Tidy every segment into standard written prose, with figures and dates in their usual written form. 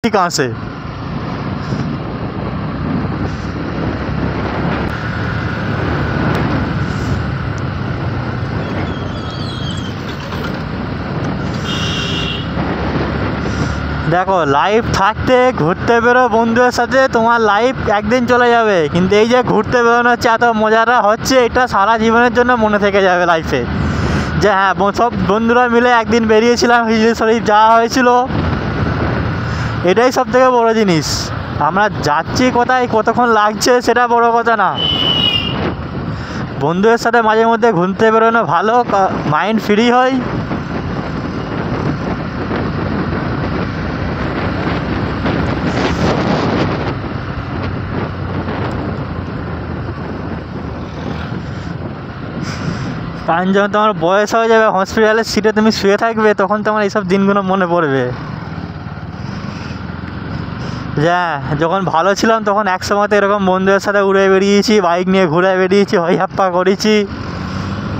कहाँ से? দেখো, লাইফ থাকতে ঘুরতে বেরো বন্ধুদের সাথে, তোমার লাইফ একদিন চলে যাবে, কিন্তু এই যে ঘুরতে বেরোনো হচ্ছে, এত মজাটা হচ্ছে, এটা সারা জীবনের জন্য মনে থেকে যাবে লাইফে। যে হ্যাঁ, সব বন্ধুরা মিলে একদিন বেরিয়েছিলাম, হিজলি শরীফ যাওয়া হয়েছিল, এটাই সব থেকে বড় জিনিস। আমরা যাচ্ছি কোথায়, কতক্ষণ লাগছে সেটা বড় কথা না, বন্ধুদের সাথে মাঝে মধ্যে ঘুরতে বেরোনো ভালো, মাইন্ড ফ্রি হয়। কারণ যখন তোমার বয়স হয়ে যাবে, হসপিটালের সিটে তুমি শুয়ে থাকবে, তখন তোমার এইসব দিনগুলো মনে পড়বে। হ্যাঁ, যখন ভালো ছিলাম তখন একসময়তে এরকম বন্ধুদের সাথে উড়ে বেরিয়েছি, বাইক নিয়ে ঘুরে বেরিয়েছি, হই হাপ্পা করেছি,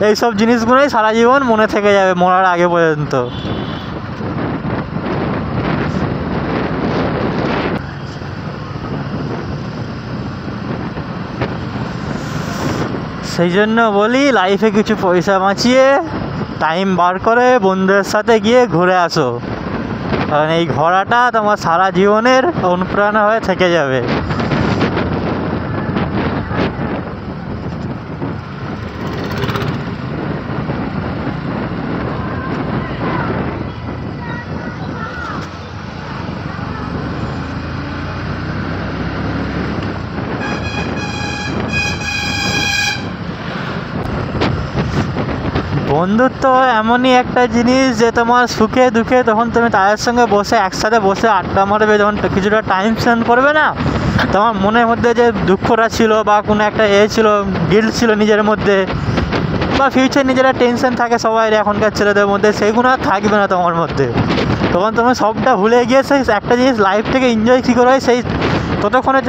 এইসব জিনিসগুলোই সারা জীবন মনে থেকে যাবে, মরার আগে পর্যন্ত। সেই জন্য বলি, লাইফে কিছু পয়সা বাঁচিয়ে টাইম বার করে বন্ধুদের সাথে গিয়ে ঘুরে আসো, কারণ এই ঘোরাটা তোমার সারা জীবনের অনুপ্রেরণা হয়ে থেকে যাবে। বন্ধুত্ব এমনই একটা জিনিস যে তোমার সুখে দুঃখে তখন তুমি তাদের সঙ্গে বসে একসাথে বসে আড্ডা মারবে, যখন কিছুটা টাইম স্পেন্ড করবে না, তোমার মনের মধ্যে যে দুঃখটা ছিল বা কোনো একটা ছিল, গিল্ট ছিল নিজের মধ্যে, বা ফিউচার নিজেরা টেনশন থাকে সবাই এখনকার ছেলেদের মধ্যে, সেইগুলো আর থাকবে না তোমার মধ্যে। তখন তুমি সবটা ভুলে গিয়ে সেই একটা জিনিস লাইফ থেকে এনজয় কী করে হয়, সেই ততক্ষণের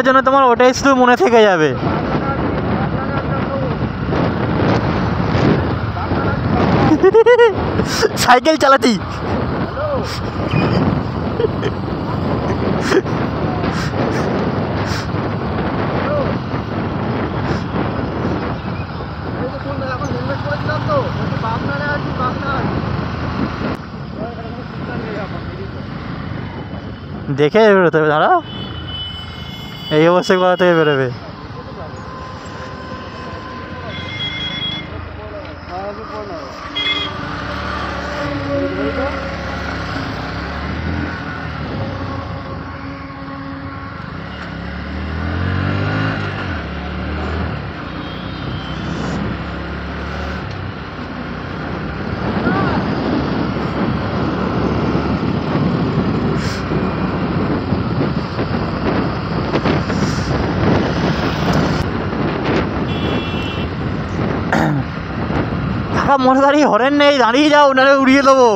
জন্য তোমার ওটাই শুধু মনে থেকে যাবে। সাইকেল চালাতি দেখে বেরোতে হবে, দাঁড়া, এই অবস্থায় কোথা থেকে বেরোবে? মোটর গাড়ি হরেন নেই, দাঁড়িয়ে যাও, নাহলে উড়িয়ে দেবো।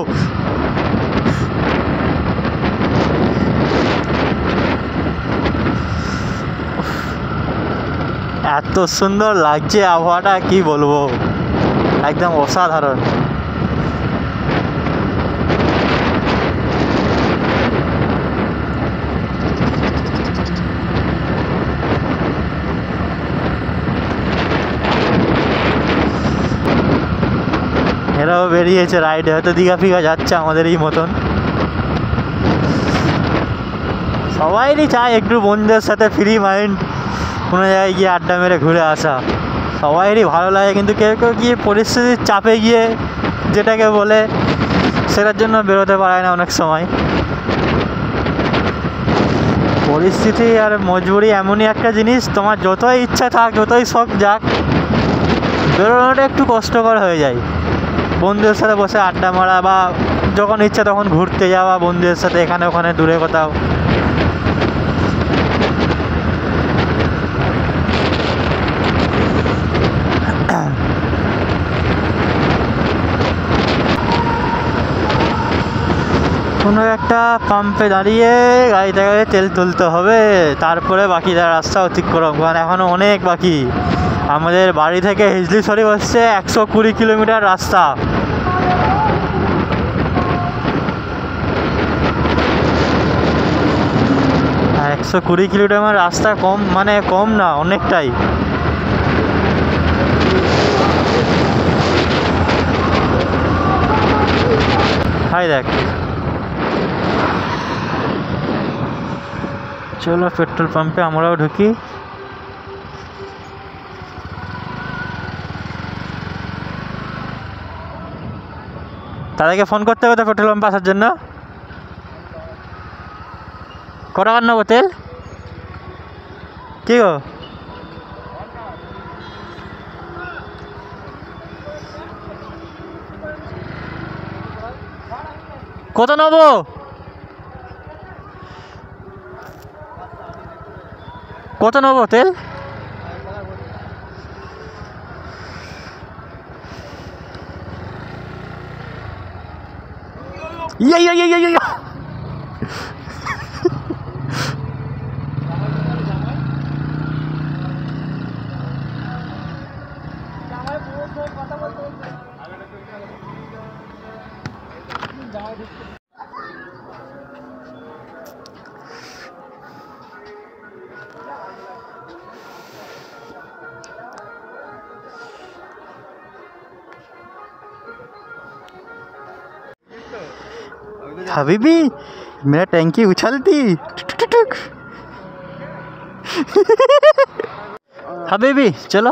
এত সুন্দর লাগছে আবহাওয়াটা, কি বলবো, একদম অসাধারণ। এরাও বেরিয়েছে রাইডে, হয়তো দীঘা ফিঘা যাচ্ছে আমাদের এই মতন। সবাইরই চায় একটু বন্ধুদের সাথে ফ্রি মাইন্ড কোনো জায়গায় গিয়ে আড্ডা মেরে ঘুরে আসা, সবাইরই ভালো লাগে, কিন্তু কেউ কেউ গিয়ে পরিস্থিতির চাপে গিয়ে যেটাকে বলে সেটার জন্য বেরোতে পারে না অনেক সময়। পরিস্থিতি আর মজবুরি এমনই একটা জিনিস, তোমার যতই ইচ্ছা থাক, যতই শখ যাক, বেরোনোটা একটু কষ্টকর হয়ে যায়। বন্ধুদের সাথে বসে আড্ডা মারা বা যখন ইচ্ছা তখন ঘুরতে যাওয়া বন্ধুদের সাথে, এখানে ওখানে দূরে কোথাও, কোনো একটা পাম্পে দাঁড়িয়ে গাড়ি থেকে তেল তুলতে হবে, তারপরে বাকি রাস্তা অতিক্রম, কারণ এখনও অনেক বাকি। আমাদের বাড়ি থেকে হিজলি শরীফ হচ্ছে 120 কিলোমিটার রাস্তা। 120 কিলোমিটার রাস্তা কম, মানে কম না, অনেকটাই। হাই দেখ, চলো পেট্রোল পাম্পে আমরাও ঢুকি। তাদেরকে ফোন করতে হবে তো পেট্রোল পাম্পে আসার জন্য। কত টাকার নেবো তেল? কি গো, কত নেবো? কত নেবো তেল? ইয়া ইয়া ইয়া ইয়া ইয়া। हबीबी मेरा टैंकी उछलती। हबीबी चलो।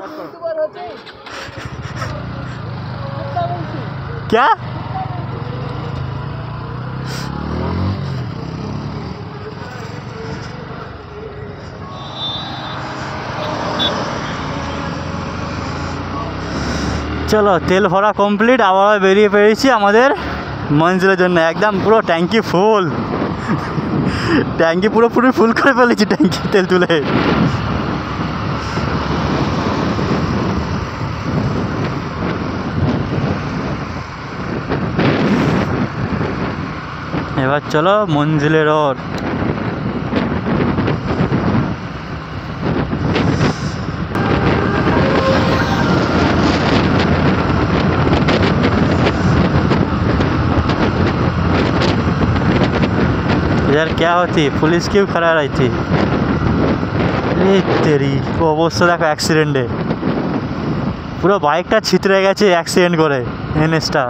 क्या? चलो तेल भरा कमप्लीट, आबार बेरिये पेरेছি আমাদের মঞ্জিলের জন্য। একদম পুরো ট্যাঙ্কি ফুল, ট্যাঙ্কি পুরোপুরি ফুল করে ফেলেছি ট্যাঙ্কি তেল তুলে। এবার চলো মঞ্জিলের ওর। यार क्या होती, पुलिस क्यों खड़ा रही थी? तेरी অবস্থা দেখো অ্যাক্সিডেন্টে, পুরো বাইকটা ছিতরে গেছে অ্যাক্সিডেন্ট করে এনএসটা।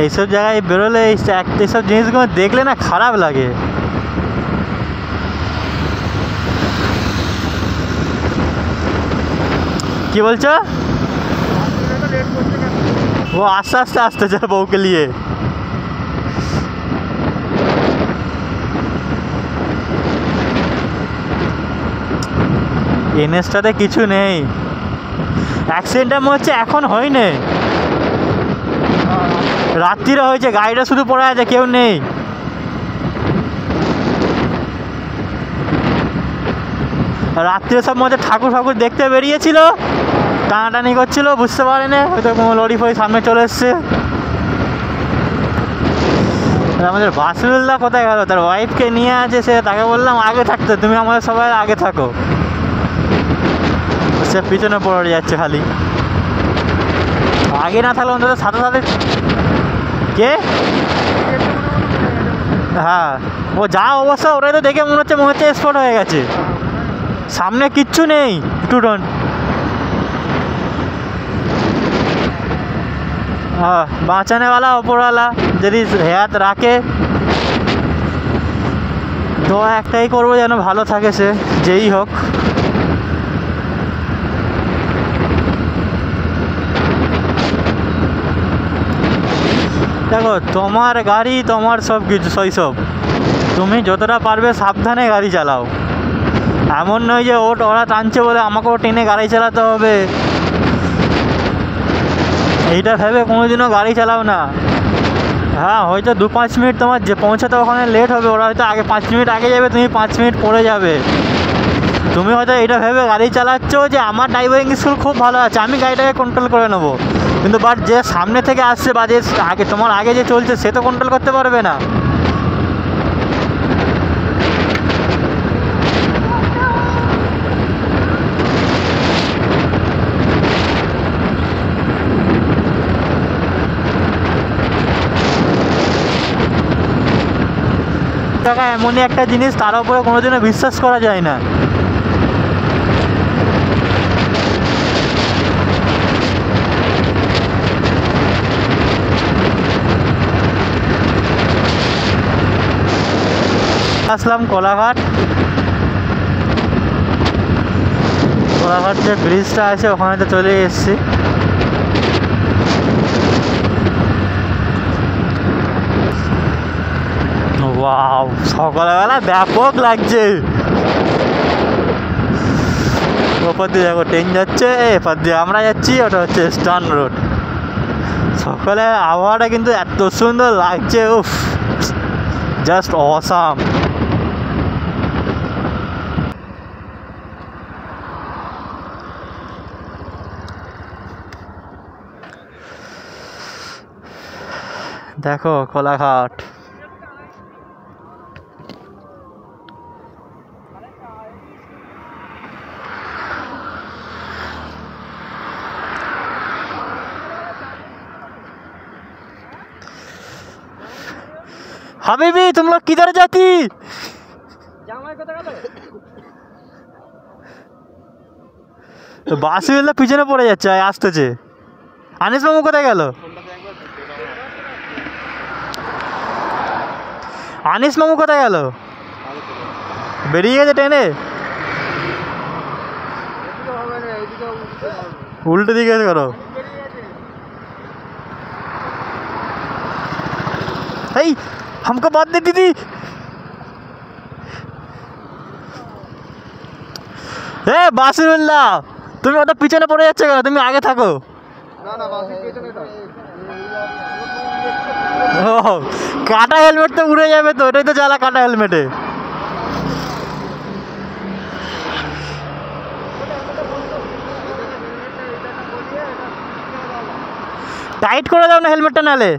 এইসব জায়গায় বেরোলে এইসব জিনিসগুলো দেখলে না খারাপ লাগে। কি বলছো? वो आस्ते आस्ते आस्ते जाए बहू के लिए। এনএসটাতে কিছু নেই, অ্যাক্সিডেন্টটা মনে হচ্ছে এখন হয়নি, রাত্রিরে হয়েছে, গাড়িটা শুধু পড়ে আছে, কেউ নেই। রাত্রিরে সব মধ্যে ঠাকুর ঠাকুর দেখতে বেরিয়েছিল, টানাটানি করছিল, বুঝতে পারেনি হয়তো কোনো লরি ফরি সামনে চলে এসছে। আমাদের বাসুল্লাহ কোথায় গেল? তার ওয়াইফকে নিয়ে আছে সে, তাকে বললাম আগে থাকতে, তুমি আমাদের সবাই আগে থাকো, সে পিছনে পড়ে যাচ্ছে খালি। আগে না থাকলে অন্তত সাথে সাথে। কে? হ্যাঁ, ও যা অবস্থা ওটাই তো দেখে মনে হচ্ছে স্পট হয়ে গেছে, সামনে কিচ্ছু নেই। স্টুডেন্ট हाँ, বাঁচানে वाला ওপরওয়ালা যদি হাত রাখে, দোয়া একটাই করবো যেন ভালো থাকে সে, যেই হোক। দেখো তোমার গাড়ি, তোমার সব কিছু শৈশব, তুমি যতটা পারবে সাবধানে গাড়ি চালাও। এমন নয় যে ওরা টানছে বলে আমাকেও টেনে গাড়ি চালাতে হবে, এইটা ভেবে কোনোদিনও গাড়ি চালাও না। হ্যাঁ, হয়তো 2-5 মিনিট তোমার যে পৌঁছাতে ওখানে লেট হবে, ওরা হয়তো আগে 5 মিনিট আগে যাবে, তুমি 5 মিনিট পরে যাবে। তুমি হয়তো এটা ভেবে গাড়ি চালাচ্ছ যে আমার ড্রাইভিং স্কুল খুব ভালো আছে, আমি গাড়িটাকে কন্ট্রোল করে নেবো, কিন্তু বাট যে সামনে থেকে আসছে বা যে আগে তোমার আগে যে চলছে সে তো কন্ট্রোল করতে পারবে না। টাকা এমনই একটা জিনিস, তার উপরে কোনোদিনও বিশ্বাস করা যায় না। আসলাম কোলাঘাট। কোলাঘাট যে ব্রিজটা আছে ওখানে তো চলে এসেছি। ওয়াও, সকালবেলা ব্যাপক লাগছে। ওপর দিয়ে দেখো ট্রেন যাচ্ছে, এপার দিয়ে আমরা যাচ্ছি, ওটা হচ্ছে স্টান রোড। সকালে আবহাওয়াটা কিন্তু এত সুন্দর লাগছে, উফ, জাস্ট অসাম। দেখো কোলাঘাট। হাবিবি तुम लोग किधर जाती? বাসুল্লাহ পিছনে পড়ে যাচ্ছে, আসতেছে। আনিস মামু কোথায় গেল? আনিস মামু কোথায় গেল? বেরিয়ে গেছে ট্রেনে। উল্টো দিকে করো। এই हमको बात दे दीदी। এ বাসুল্লাহ, তুমি ওটা পিছনে পড়ে যাচ্ছে কেন? তুমি আগে থাকো। ও, কাটা হেলমেট তো উড়ে যাবে তো, এটাই তো জ্বালা কাটা হেলমেটে। টাইট করে দাও না হেলমেটটা, নালে।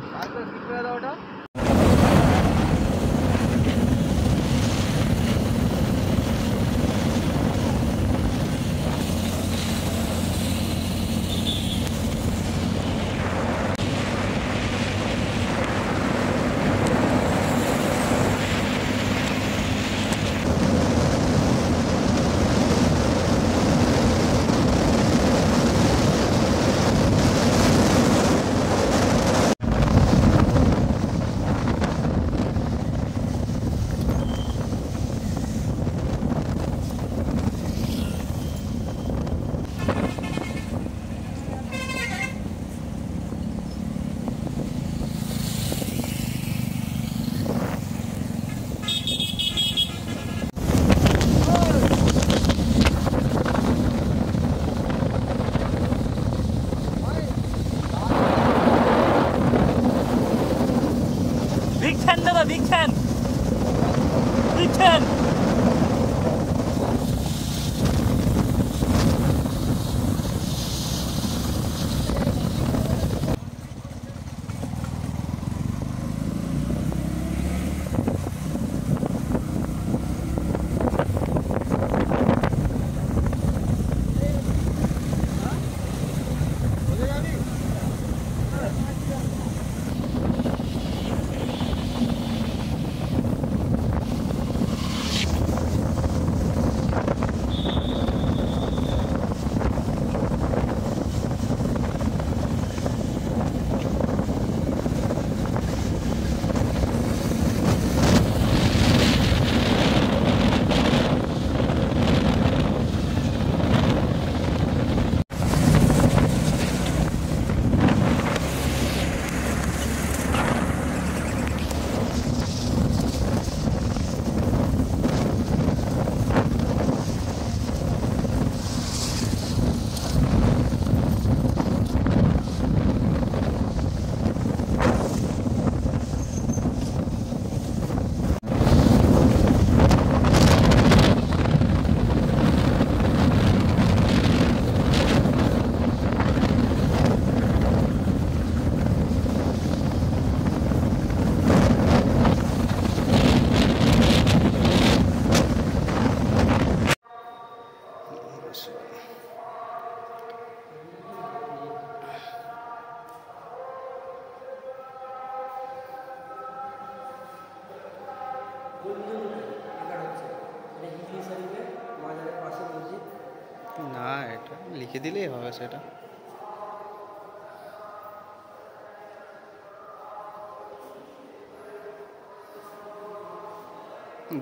লিখে দিলেই হবে সেটা।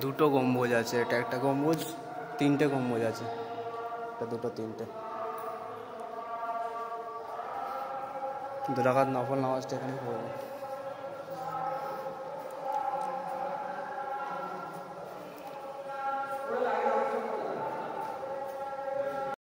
দুটো গম্বুজ আছে, এটা একটা গম্বুজ, তিনটে গম্বুজ আছে, এটা দুটো তিনটে। 2 রাকাত নফল নামাজটা এখানে পড়বো।